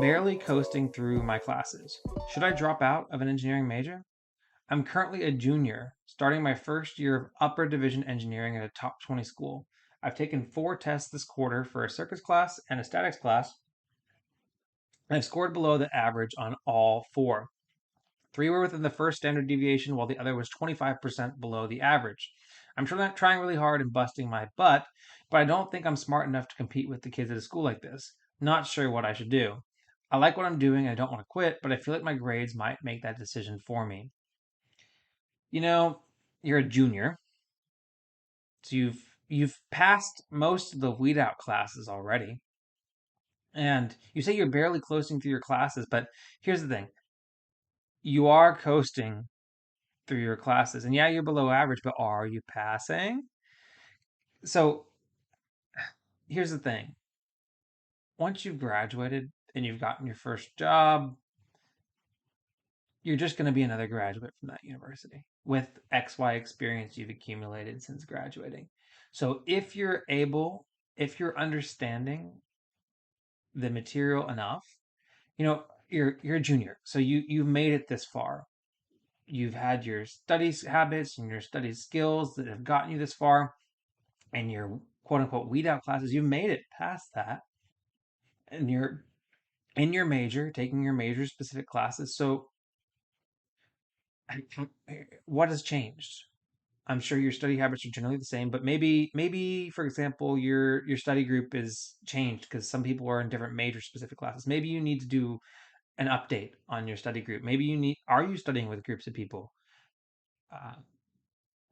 Barely coasting through my classes. Should I drop out of an engineering major? I'm currently a junior, starting my first year of upper division engineering at a top 20 school. I've taken 4 tests this quarter for a circuits class and a statics class, and I've scored below the average on all 4. 3 were within the first standard deviation, while the other was 25% below the average. I'm trying really hard and busting my butt, but I don't think I'm smart enough to compete with the kids at a school like this. Not sure what I should do. I like what I'm doing and I don't want to quit, but I feel like my grades might make that decision for me. You know, you're a junior, so you've passed most of the weed out classes already. And you say you're barely coasting through your classes, but here's the thing. You are coasting through your classes. And yeah, you're below average, but are you passing? So here's the thing. Once you've graduated and you've gotten your first job, you're just going to be another graduate from that university with XY experience you've accumulated since graduating. So if you're understanding the material enough, you're a junior. So you've made it this far. You've had your studies habits and your study skills that have gotten you this far, and your quote unquote weed out classes, you've made it past that, and you're in your major, taking your major specific classes. So what has changed? I'm sure your study habits are generally the same, but maybe for example, your study group is changed because some people are in different major specific classes. Maybe you need to do an update on your study group. Maybe are you studying with groups of people? Uh,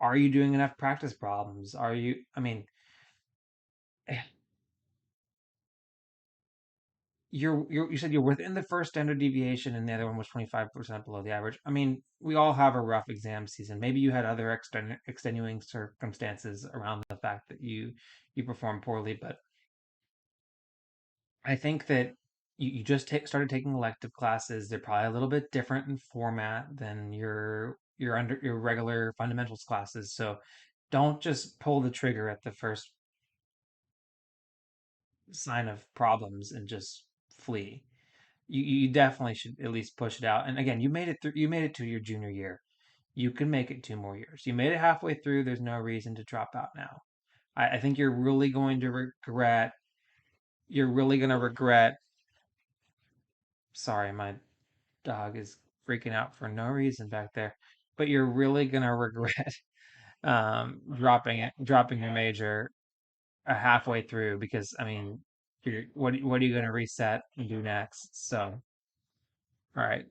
are you doing enough practice problems? You said you're within the first standard deviation and the other one was 25% below the average. I mean, we all have a rough exam season. Maybe you had other extenuating circumstances around the fact that you performed poorly, but I think that you just started taking elective classes. They're probably a little bit different in format than your regular fundamentals classes. So don't just pull the trigger at the first sign of problems and just flee. You definitely should at least push it out. And again, you made it to your junior year. You can make it 2 more years. You made it halfway through. There's no reason to drop out now. I think you're really going to regret. Sorry, my dog is freaking out for no reason back there. But you're really going to regret dropping your major halfway through because, I mean, what are you going to reset and do next? So, all right.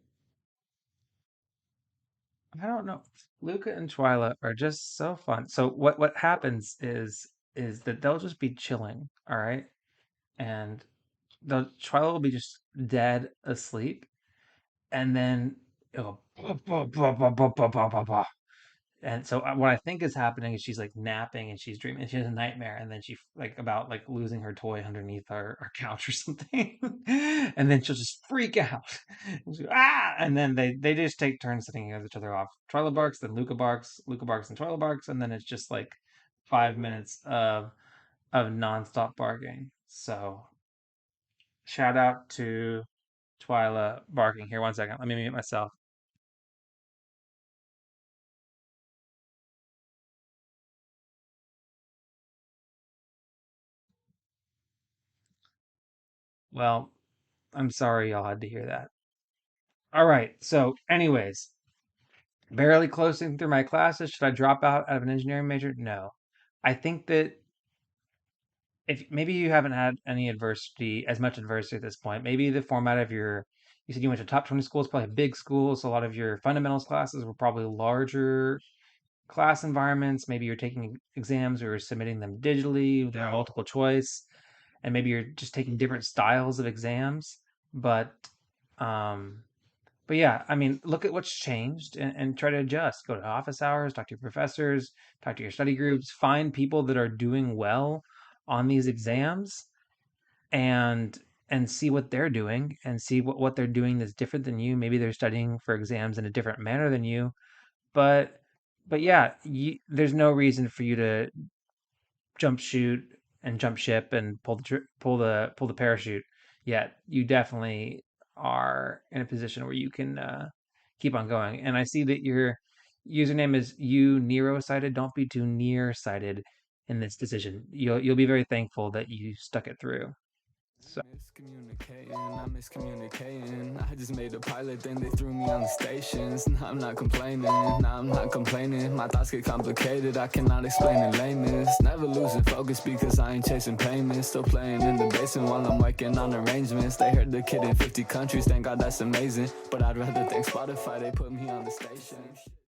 I don't know. Luca and Twyla are just so fun. So what happens is that they'll just be chilling, all right? And the Twyla will be just dead asleep, and then it'll and so what I think is happening is she's like napping and she's dreaming and she has a nightmare and then she like about like losing her toy underneath our couch or something. And then she'll just freak out. And then they just take turns setting each other off. Twyla barks, then Luca barks and Twyla barks, and then it's just like 5 minutes of nonstop barking. So shout out to Twyla barking. Here, 1 second. Let me mute myself. Well, I'm sorry y'all had to hear that. All right. So, anyways, barely closing through my classes. Should I drop out of an engineering major? No. I think that if maybe you haven't had any adversity, as much adversity at this point, maybe the format of you said you went to top 20 schools, probably big schools. So a lot of your fundamentals classes were probably larger class environments. Maybe you're taking exams or submitting them digitally. They're multiple choice, and maybe you're just taking different styles of exams. But um, But yeah, I mean, look at what's changed and try to adjust. Go to office hours, talk to your professors, talk to your study groups, find people that are doing well on these exams and see what they're doing and see what they're doing that's different than you. Maybe they're studying for exams in a different manner than you. But yeah, there's no reason for you to jump shoot and jump ship and pull the parachute yet. You definitely are in a position where you can keep on going. And I see that your username is you nearsighted. Don't be too nearsighted in this decision. You'll be very thankful that you stuck it through. So I'm miscommunicating. I just made a pilot, then they threw me on the stations. Nah, I'm not complaining, nah, I'm not complaining. My thoughts get complicated, I cannot explain in lameness. Never losing focus because I ain't chasing payments. Still playing in the basement while I'm working on arrangements. They heard the kid in 50 countries, thank God that's amazing. But I'd rather thank Spotify, they put me on the station.